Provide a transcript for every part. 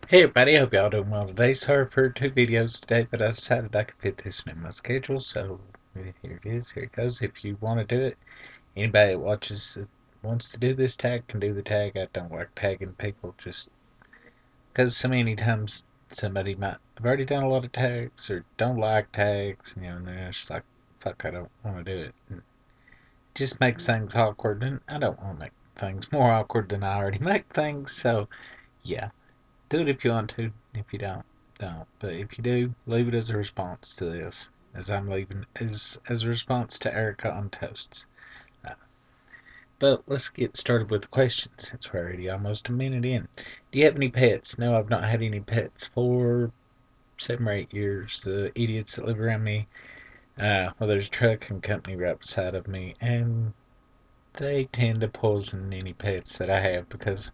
Hey everybody, hope y'all doing well today. Sorry for 2 videos today, but I decided I could fit this in my schedule, so here it is. Here it goes. If you want to do it, anybody that watches wants to do this tag can do the tag. I don't like tagging people just because so many times somebody might have already done a lot of tags or don't like tags, and they're just like, fuck, I don't want to do it. And it just makes things awkward, and I don't want to make things more awkward than I already make things, so yeah. Do it if you want to. If you don't, don't. But if you do, leave it as a response to this, as I'm leaving as a response to Erica on toasts. Uh, but let's get started with the questions since we're already almost a minute in. Do you have any pets? No, I've not had any pets for 7 or 8 years. The idiots that live around me. Well, there's a trucking company right beside of me, and they tend to poison any pets that I have because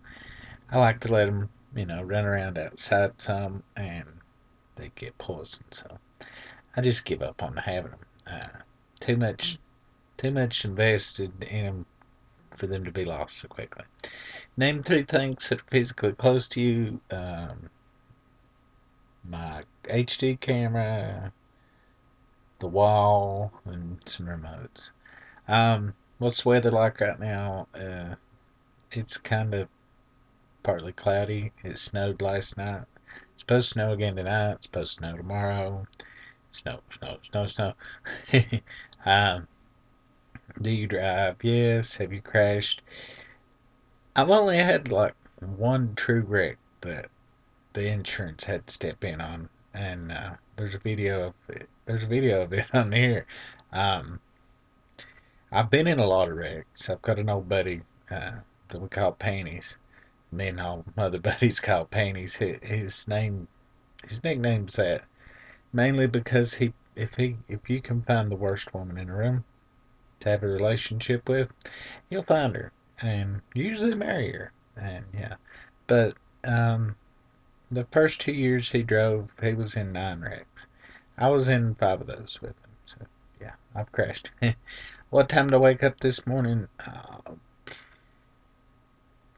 I like to let them, run around outside some, and they get poisoned. So I just give up on having them. Too much, too much invested in them for them to be lost so quickly. Name 3 things that are physically close to you. My HD camera, the wall, and some remotes. What's the weather like right now? It's kind of partly cloudy. It snowed last night. It's supposed to snow again tonight. It's supposed to snow tomorrow. Snow, snow, snow, snow. um, do you drive? Yes. Have you crashed? I've only had like one true wreck that the insurance had to step in on, and there's a video of it. There's a video of it on here. Um, I've been in a lot of wrecks. I've got an old buddy that we call Panties. Me and all my other buddies call Panties. His nickname's that mainly because if you can find the worst woman in the room to have a relationship with, you'll find her and usually marry her. And yeah, but um, the first 2 years he drove, he was in 9 wrecks. I was in 5 of those with him. So yeah, I've crashed. What time did I wake up this morning?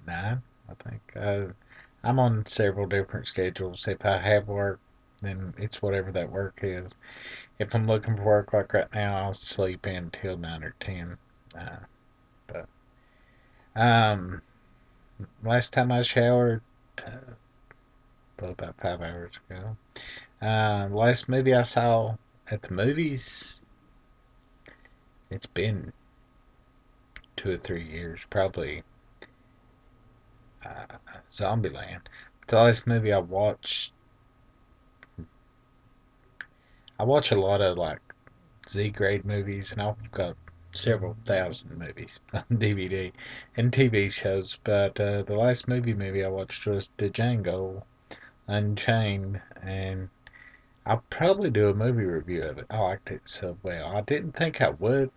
9, I think. I'm on several different schedules. If I have work, then it's whatever that work is. If I'm looking for work like right now, I'll sleep in till 9 or 10. Uh, but um, last time I showered, about 5 hours ago. Last movie I saw at the movies, it's been 2 or 3 years, probably uh, Zombieland. The last movie I watch a lot of like Z grade movies, and I've got several thousand movies on DVD and TV shows. But the last movie I watched was The Django Unchained, and I'll probably do a movie review of it. I liked it so well. I didn't think I would,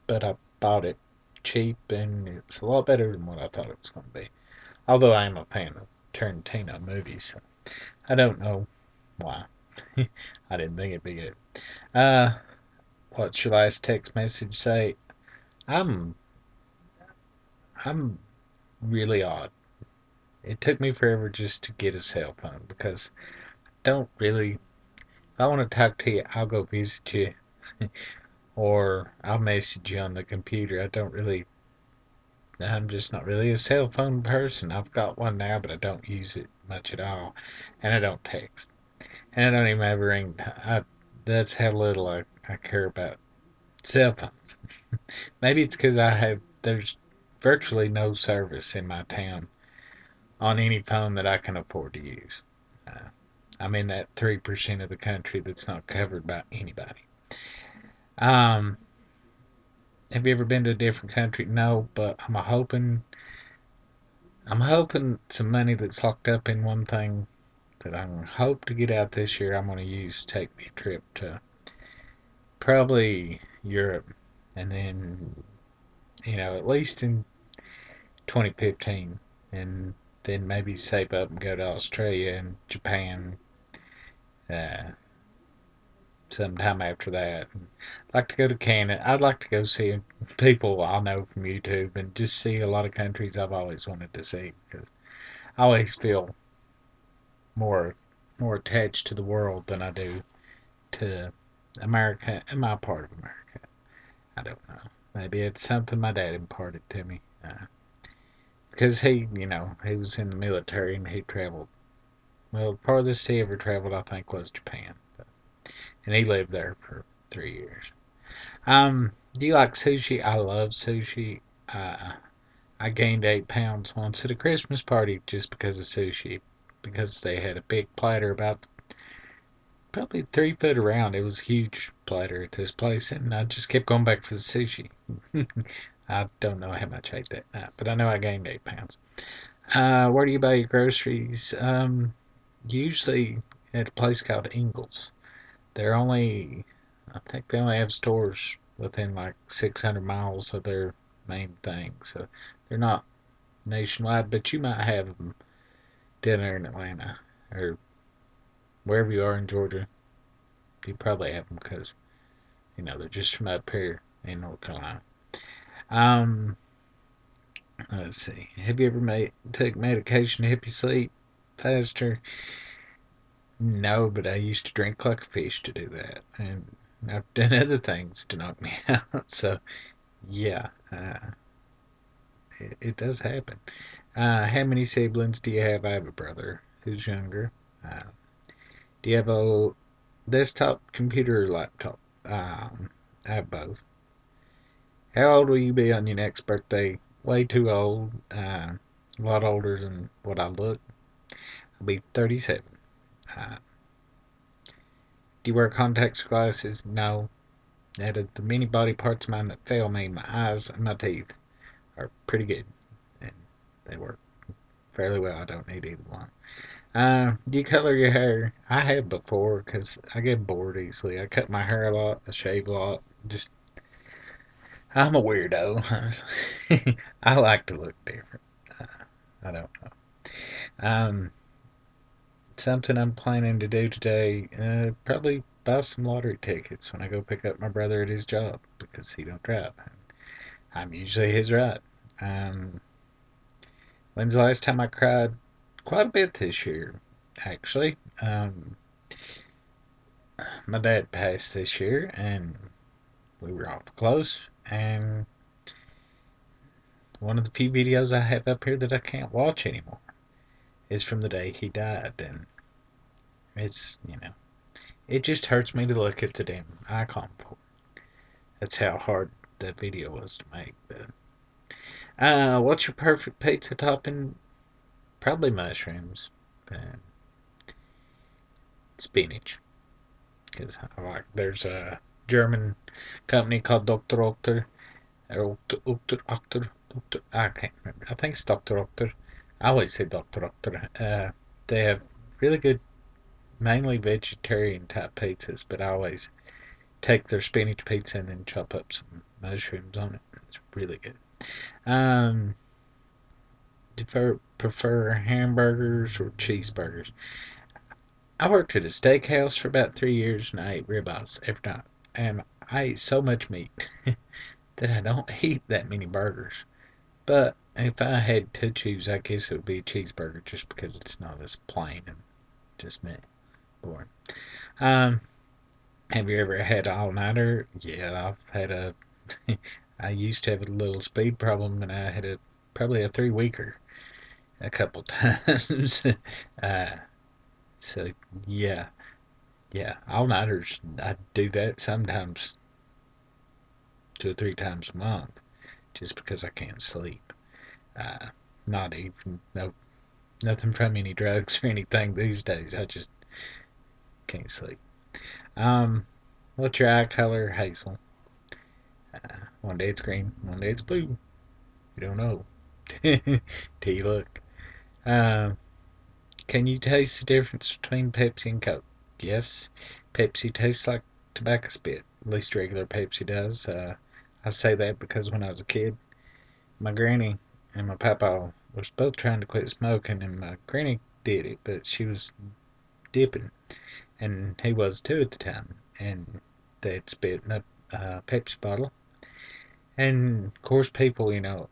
but I bought it cheap, and it's a lot better than what I thought it was going to be. Although I am a fan of Tarantino movies, so I don't know why. I didn't think it'd be good. Uh, what's your last text message say? I'm I'm really odd. It took me forever just to get a cell phone because I don't really. If I want to talk to you, I'll go visit you, or I'll message you on the computer. I don't really. I'm just not really a cell phone person. I've got one now, but I don't use it much at all, and I don't text, and I don't even have a ring. That's how little I care about cell phones. Maybe it's because there's virtually no service in my town on any phone that I can afford to use. Uh, I'm in that 3% of the country that's not covered by anybody. Um, have you ever been to a different country? No, but I'm hoping some money that's locked up in one thing that I hope to get out this year. I'm going to use to take me a trip to probably Europe, and then at least in 2015, and then maybe save up and go to Australia and Japan uh, sometime after that. I'd like to go to Canada. I'd like to go see people I know from YouTube and just see a lot of countries I've always wanted to see because I always feel more more attached to the world than I do to America and my part of America. I don't know. Maybe it's something my dad imparted to me. Because he was in the military and he traveled. Well, the farthest he ever traveled, I think, was Japan. And he lived there for 3 years. Do you like sushi? I love sushi. Uh, I gained 8 pounds once at a Christmas party just because of sushi. Because they had a big platter about probably 3 foot around. It was a huge platter at this place, and I just kept going back for the sushi. I don't know how much I ate that night, but I know I gained 8 pounds. Where do you buy your groceries? Usually at a place called Ingles. They're only, I think they only have stores within like 600 miles of their main thing, so they're not nationwide, but you might have them down there in Atlanta or wherever you are in Georgia. You probably have them because they're just from up here in North Carolina. Um, let's see. Have you ever take medication to help you sleep faster? No, but I used to drink like a fish to do that, and I've done other things to knock me out. So yeah, it does happen. How many siblings do you have? I have a brother who's younger. Uh, do you have a desktop computer or laptop? I have both. How old will you be on your next birthday? Way too old. A lot older than what I look. I'll be 37. Uh, do you wear contacts or glasses? No. Out of the many body parts of mine that fail me, my eyes and my teeth are pretty good. And they work fairly well. I don't need either one. Do you color your hair? I have before because I get bored easily. I cut my hair a lot. I shave a lot. Just, I'm a weirdo. I like to look different. Uh, I don't know. Um, Something I'm planning to do today, probably buy some lottery tickets when I go pick up my brother at his job because he don't drive. I'm usually his ride. Um, when's the last time I cried? Quite a bit this year, actually. My dad passed this year, and we were awful close. And one of the few videos I have up here that I can't watch anymore is from the day he died, and it just hurts me to look at the damn icon for it. That's how hard that video was to make. But what's your perfect pizza topping? Probably mushrooms and spinach. Because there's a German company called Dr. Oetker, or I can't remember. I think it's Dr. Oetker. I always say Dr. Oetker. They have really good, mainly vegetarian type pizzas, but I always take their spinach pizza and then chop up some mushrooms on it. It's really good. Um, do you prefer hamburgers or cheeseburgers? I worked at a steakhouse for about 3 years and I ate ribeyes every night. And I ate so much meat that I don't eat that many burgers. But if I had to choose, I guess it would be a cheeseburger just because it's not as plain and just meh, boring. Um, have you ever had all nighter? Yeah, I've had a. I used to have a little speed problem, and I had probably a 3 weeker a couple times. uh, so yeah, yeah, all nighters. I do that sometimes 2 or 3 times a month, just because I can't sleep. Uh, Not even no nothing from any drugs or anything these days. I just can't sleep. Um, what's your eye color? Hazel. One day it's green, one day it's blue. You don't know till you look. Um, can you taste the difference between Pepsi and Coke? Yes, Pepsi tastes like tobacco spit. At least regular Pepsi does. I say that because when I was a kid, my granny and my papa was both trying to quit smoking, and my granny did it, but she was dipping, and he was too at the time, and they'd spit in a Pepsi bottle. And of course, people,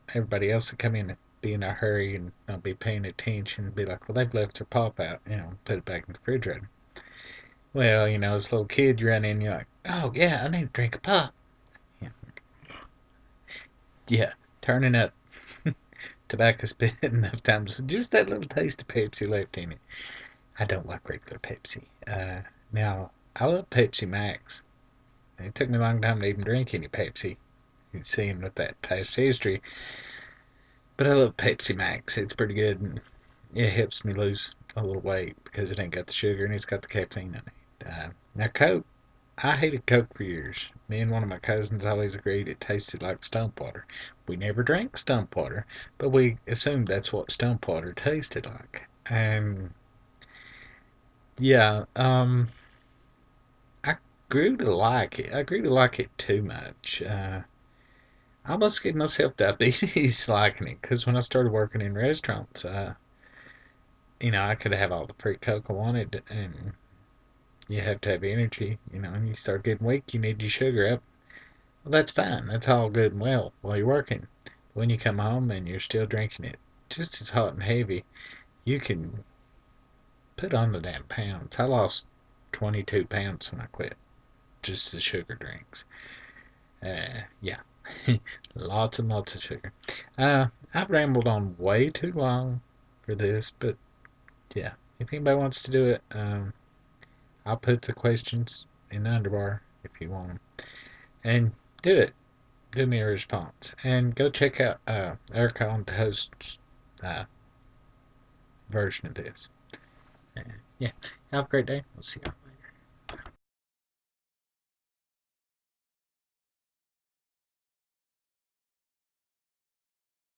everybody else would come in and be in a hurry and not be paying attention and be like, well, they've left their pop out, put it back in the refrigerator. Well, as a little kid, you run in, you're like, oh, yeah, I need to drink a pop. Yeah, yeah, turning up. Tobacco's been enough times. Just that little taste of Pepsi left in it. I don't like regular Pepsi. Now, I love Pepsi Max. It took me a long time to even drink any Pepsi. Seeing with that past history. But I love Pepsi Max. It's pretty good, and it helps me lose a little weight because it ain't got the sugar and it's got the caffeine in it. Now, Coke, I hated Coke for years. Me and one of my cousins always agreed it tasted like stump water. We never drank stump water, but we assumed that's what stump water tasted like. And yeah, I grew to like it. I grew to like it too much. I almost gave myself diabetes liking it because when I started working in restaurants, I could have all the free Coke I wanted, and you have to have energy, and you start getting weak, you need your sugar up. Well, that's fine. That's all good and well while you're working. When you come home and you're still drinking it just as hot and heavy, you can put on the damn pounds. I lost 22 pounds when I quit just the sugar drinks. Yeah, lots and lots of sugar. I've rambled on way too long for this, but yeah, if anybody wants to do it, I'll put the questions in the underbar if you want them. And do it. Do me a response. And go check out Erica on the host's uh, version of this. Uh, yeah. Have a great day. We'll see you.